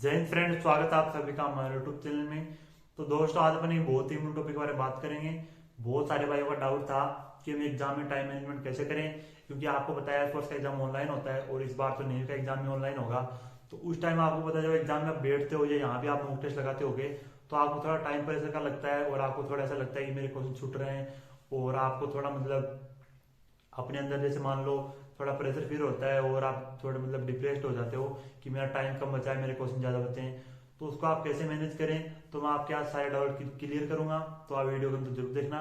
जय हिंद फ्रेंड, स्वागत है आप सभी का हमारे यूट्यूब चैनल में। तो दोस्तों, आज अपन एक बहुत ही इम्पोर्टेंट टॉपिक के बारे में बात करेंगे। बहुत सारे भाइयों का डाउट था कि हम एग्जाम में टाइम मैनेजमेंट कैसे करें, क्योंकि आपको बताया इस वर्ष का एग्जाम ऑनलाइन होता है और इस बार तो नेट का एग्जाम भी ऑनलाइन होगा। तो उस टाइम आपको पता, जब एग्जाम में आप बैठते हो या यहाँ भी आप मॉक टेस्ट लगाते होगे, तो आपको थोड़ा टाइम प्रेशर का लगता है और आपको थोड़ा ऐसा लगता है कि मेरे क्वेश्चन छूट रहे हैं। और आपको थोड़ा मतलब अपने अंदर जैसे मान लो थोड़ा प्रेशर फील होता है और आप थोड़े मतलब डिप्रेस्ड हो जाते हो कि मेरा टाइम कम बचा है, मेरे क्वेश्चन ज्यादा बचे हैं। तो उसको आप कैसे मैनेज करें, तो मैं आपके आज सारे डाउट क्लियर करूंगा। तो आप वीडियो को अंत जरूर देखना।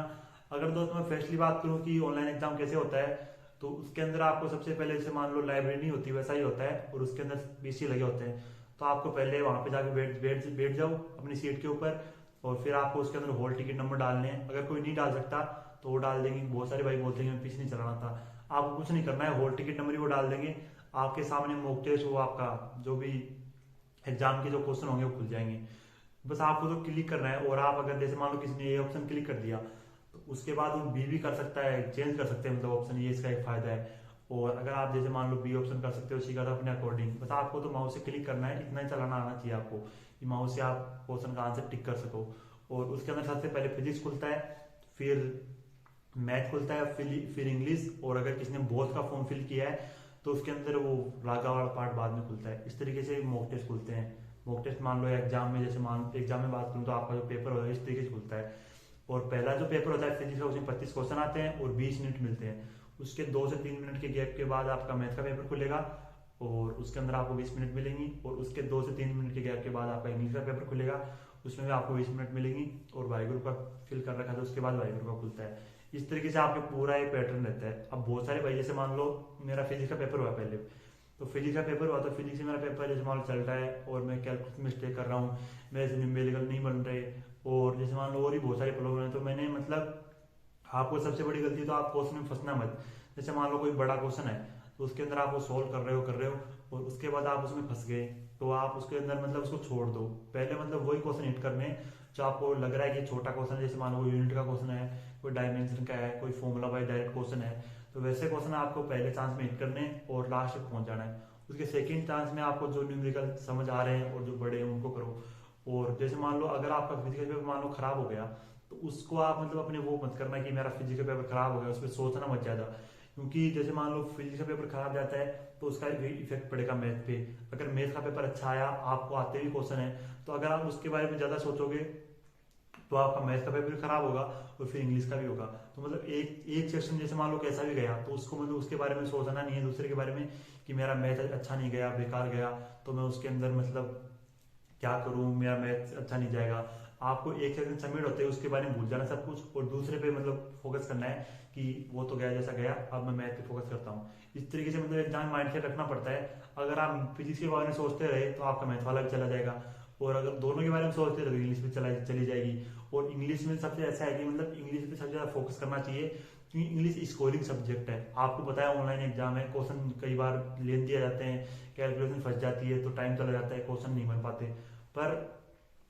अगर दोस्त मैं फर्स्टली बात करूं कि ऑनलाइन एग्जाम कैसे होता है, तो उसके अंदर आपको सबसे पहले जैसे मान लो लाइब्रेरी नहीं होती वैसा ही होता है और उसके अंदर पीसी लगे होते हैं। तो आपको पहले वहां पे जाके बैठ बैठ बैठ जाओ अपनी सीट के ऊपर, और फिर आपको उसके अंदर हॉल टिकट नंबर डालने हैं। अगर कोई नहीं डाल सकता तो वो डाल देंगे। बहुत सारे भाई बोलते हैं पीछे नहीं चलाना था, आपको कुछ नहीं करना है, हॉल टिकट नंबर ही वो डाल देंगे। आपके सामने मॉक टेस्ट, वो आपका जो भी एग्जाम के जो क्वेश्चन होंगे वो खुल जाएंगे। बस आपको तो क्लिक करना है। और आप अगर जैसे मान लो किसी ने ये ऑप्शन क्लिक कर दिया, तो उसके बाद वो बी भी कर सकता है, चेंज कर सकते हैं मतलब ऑप्शन, ये इसका एक फायदा है। और अगर आप जैसे मान लो बी ऑप्शन कर सकते हो, उसी का अपने अकॉर्डिंग। बस आपको तो माउस से क्लिक करना है, इतना ही चलाना आना चाहिए आपको कि माउस से आप क्वेश्चन का आंसर टिक कर सको। और उसके अंदर सबसे पहले फिजिक्स खुलता है, फिर मैथ खुलता है, फिर इंग्लिश। और अगर किसी ने बोथ का फॉर्म फिल किया है तो उसके अंदर वो रागा वाला पार्ट बाद में खुलता है। इस तरीके से मॉक टेस्ट खुलते हैं। मॉक टेस्ट मान लो एग्जाम में, जैसे मान एग्जाम में बात करूँ तो आपका जो पेपर होता है इस तरीके से खुलता है। और पहला जो पेपर होता है फिजिक्स का, उसमें 25 क्वेश्चन आते हैं और 20 मिनट मिलते हैं। उसके 2 से 3 मिनट के गैप के बाद आपका मैथ का पेपर खुलेगा और उसके अंदर आपको 20 मिनट मिलेंगी। और उसके 2 से 3 मिनट के गैप के बाद आपका इंग्लिश का पेपर खुलेगा, उसमें भी आपको 20 मिनट मिलेंगी। और वाहिगुरु का फिल कर रखा था, उसके बाद वाहिगुरु का खुलता है। इस तरीके से आपके पूरा एक पैटर्न रहता है। अब बहुत सारे भाई, जैसे मान लो मेरा फिजिक्स का पेपर हुआ पहले, तो फिजिक्स का पेपर हुआ तो फिजिक्स में मेरा पेपर जैसे मान लो चल रहा है और मैं कैलकुलस मिस्टेक कर रहा हूँ, मेरे से न्यूमेरिकल नहीं बन रहे, और जैसे मान लो और भी बहुत सारे प्रॉब्लम है। तो मैंने मतलब, आपको सबसे बड़ी गलती तो आप क्वेश्चन में फंसना मत। जैसे मान लो कोई बड़ा क्वेश्चन है, तो उसके अंदर आप वो सोल्व कर रहे हो और उसके बाद आप उसमें फंस गए, तो आप उसके अंदर मतलब उसको छोड़ दो। पहले मतलब वही क्वेश्चन हिट करने जो आपको लग रहा है कि छोटा क्वेश्चन है। जैसे मान लो यूनिट का क्वेश्चन है, कोई डायमेंशन का है, कोई फॉर्मूला बाय डायरेक्ट क्वेश्चन है, तो वैसे क्वेश्चन आपको पहले चांस में हिट करने और लास्ट तक पहुंच जाना है। उसके सेकंड चांस में आपको जो न्यूमेरिकल समझ आ रहे हैं और जो बड़े हैं उनको करो। और जैसे मान लो अगर आपका फिजिकल पेपर मान लो खराब हो गया, तो उसको आप मतलब अपने वो मत करना कि मेरा फिजिकल पेपर खराब हो गया, उस पर सोचना मत ज्यादा। क्योंकि जैसे मान लो फिजिक्स का पेपर खराब जाता है तो उसका इफेक्ट पड़ेगा मैथ पे। अगर मैथ का पेपर अच्छा आया, आपको आते भी क्वेश्चन है, तो अगर आप उसके बारे में ज्यादा सोचोगे तो आपका मैथ का पेपर भी खराब होगा और फिर इंग्लिश का भी होगा। तो मतलब एक एक सेक्शन जैसे मान लो कैसा भी गया, तो उसको मतलब उसके बारे में सोचना नहीं है, दूसरे के बारे में कि मेरा मैथ अच्छा नहीं गया, बेकार गया, तो मैं उसके अंदर मतलब क्या करूं, मेरा मैथ अच्छा नहीं जाएगा। आपको एक सेकंड सबमिट होते हैं उसके बारे में भूल जाना सब कुछ और दूसरे पे मतलब फोकस करना है कि वो तो गया जैसा गया, अब मैं मैथ पे फोकस करता हूँ। इस तरीके से मतलब एग्जाम माइंड सेट रखना पड़ता है। अगर आप फिजिक्स के बारे में सोचते रहे तो आपका मैथ वाला भी चला जाएगा, और अगर दोनों के बारे में सोचते रहे तो इंग्लिश भी चली जाएगी। और इंग्लिश में सबसे ऐसा है कि मतलब इंग्लिश पे सबसे ज्यादा फोकस करना चाहिए, क्योंकि इंग्लिश स्कोरिंग सब्जेक्ट है। आपको पता है ऑनलाइन एग्जाम है, क्वेश्चन कई बार ले दिया जाते हैं, कैलकुलेशन फंस जाती है तो टाइम चला जाता है, क्वेश्चन नहीं बन पाते। पर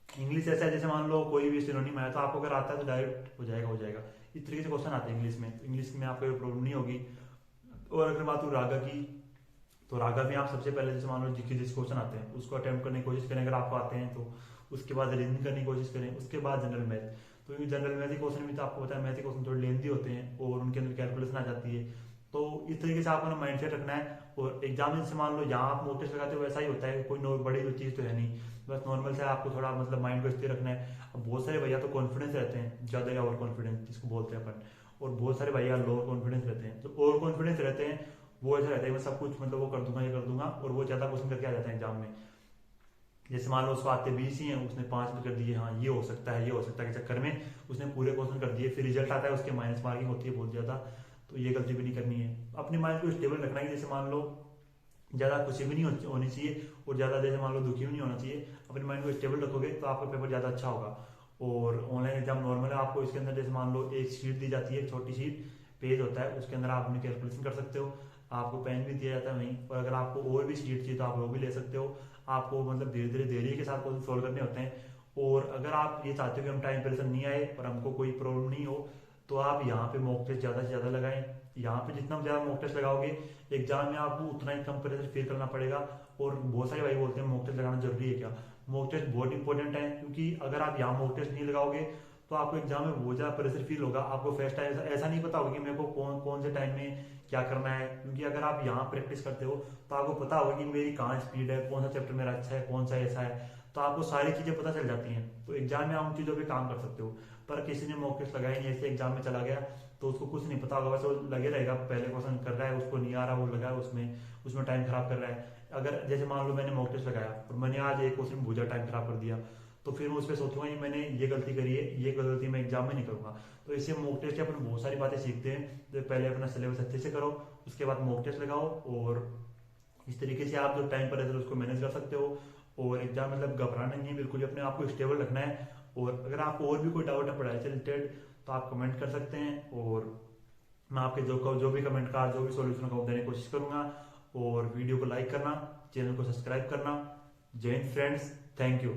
इंग्लिश ऐसा है, जैसे मान लो कोई भी सिनोनिम आया तो आपको अगर आता है तो डायरेक्ट हो जाएगा। इस तरीके से क्वेश्चन आते हैं इंग्लिश में, तो इंग्लिश में आपको कोई प्रॉब्लम नहीं होगी। और अगर बात हो रागा की, तो रागा में आप सबसे पहले जैसे मान लो जीके जिस क्वेश्चन आते हैं उसको अटेम्प्ट करने की कोशिश करें अगर आपको आते हैं तो। उसके बाद रीजनिंग करने की कोशिश करें, उसके बाद जनरल मैथ। तो जनरल मैथ के क्वेश्चन भी तो आपको पता है, मैथ के क्वेश्चन थोड़े लेंदी होते हैं और उनके अंदर कैलकुलेशन आ जाती है। तो इस तरीके से आपको ना माइंड सेट रखना है। और एग्जाम जैसे मान लो यहाँ आप मोक टेस्ट लगाते हो वैसा ही होता है, कोई बड़ी चीज तो है नहीं, बस नॉर्मल से आपको थोड़ा मतलब माइंड को स्थिर रखना है। अब बहुत सारे भैया तो कॉन्फिडेंस रहते हैं ज्यादा, या ओवर कॉन्फिडेंस जिसको बोलते हैं अपन, और बहुत सारे भैया लोअर कॉन्फिडेंस रहते हैं। तो ओवर कॉन्फिडेंस रहते हैं वो ऐसा रहता है मैं सब कुछ मतलब वो कर दूंगा, ये कर दूंगा, और वो ज्यादा क्वेश्चन करके आ जाता है एग्जाम में। जैसे मान लो उसको आते 20 ही है, उसने 5 भी कर दिए, हाँ ये हो सकता है ये हो सकता है के चक्कर में उसने पूरे क्वेश्चन कर दिए, फिर रिजल्ट आता है उसके माइनस मार्किंग होती है बहुत ज्यादा। तो ये गलती भी नहीं करनी है। अपने माइंड को स्टेबल रखना है। जैसे मान लो ज्यादा खुशी भी नहीं होनी चाहिए और ज्यादा जैसे मान लो दुखी भी नहीं होना चाहिए। अपने माइंड को स्टेबल रखोगे तो आपका पेपर ज्यादा अच्छा होगा। और ऑनलाइन एग्जाम नॉर्मल है, आपको इसके अंदर जैसे मान लो एक शीट दी जाती है, छोटी शीट पेज होता है, उसके अंदर आप अपनी कैलकुलेशन कर सकते हो। आपको पेन भी दिया जाता है वहीं, और अगर आपको और भी शीट चाहिए तो आप वो भी ले सकते हो। आपको मतलब धीरे धीरे धैर्य के साथ क्वेश्चन सोल्व करने होते हैं। और अगर आप ये चाहते हो कि हम टाइम प्रेशर नहीं आए और हमको कोई प्रॉब्लम नहीं हो, तो आप यहाँ पे मॉक टेस्ट ज्यादा से ज्यादा लगाएं। यहाँ पे जितना ज्यादा मॉक टेस्ट लगाओगे एग्जाम में आपको उतना ही कम प्रेशर फील करना पड़ेगा। और बहुत सारे भाई बोलते हैं मॉक टेस्ट लगाना जरूरी है क्या? मॉक टेस्ट बहुत इंपॉर्टेंट है, क्योंकि अगर आप यहाँ मॉक टेस्ट नहीं लगाओगे तो आपको एग्जाम में बहुत ज्यादा प्रेशर फील होगा। आपको फर्स्ट टाइम ऐसा नहीं पता होगा कि मेरे को कौन कौन से टाइम में क्या करना है, क्योंकि अगर आप यहाँ प्रैक्टिस करते हो तो आपको पता होगा कि मेरी कहाँ स्पीड है, कौन सा चैप्टर मेरा अच्छा है, कौन सा ऐसा है, तो आपको सारी चीजें पता चल जाती हैं। तो एग्जाम में आप उन चीजों पे काम कर सकते हो। पर किसी ने मॉक टेस्ट लगाया नहीं, ऐसे एग्जाम में चला गया तो उसको कुछ नहीं पता होगा, बस वो लगे रहेगा पहले क्वेश्चन कर रहा है, उसको नहीं आ रहा, वो लगा है उसमें उसमें टाइम खराब कर रहा है। अगर जैसे मान लो मैंने मॉक टेस्ट लगाया और मैंने आज एक क्वेश्चन में बहुत ज्यादा टाइम खराब कर दिया, तो फिर मैं उस पर सोचूंगा कि मैंने ये गलती करी है, ये गलती मैं एग्जाम में नहीं करूंगा। तो इससे मॉक टेस्ट से अपन बहुत सारी बातें सीखते हैं। तो पहले अपना सिलेबस अच्छे से करो, उसके बाद मॉक टेस्ट लगाओ, और इस तरीके से आप जो टाइम पर रहते उसको मैनेज कर सकते हो। और एग्जाम मतलब घबराना नहीं है, बिल्कुल ही अपने आप को स्टेबल रखना है। और अगर आपको और भी कोई डाउट है पढ़ाई से रिलेटेड तो आप कमेंट कर सकते हैं, और मैं आपके जो भी कमेंट का जो भी सॉल्यूशन का देने की कोशिश करूंगा। और वीडियो को लाइक करना, चैनल को सब्सक्राइब करना। जय हिंद फ्रेंड्स, थैंक यू।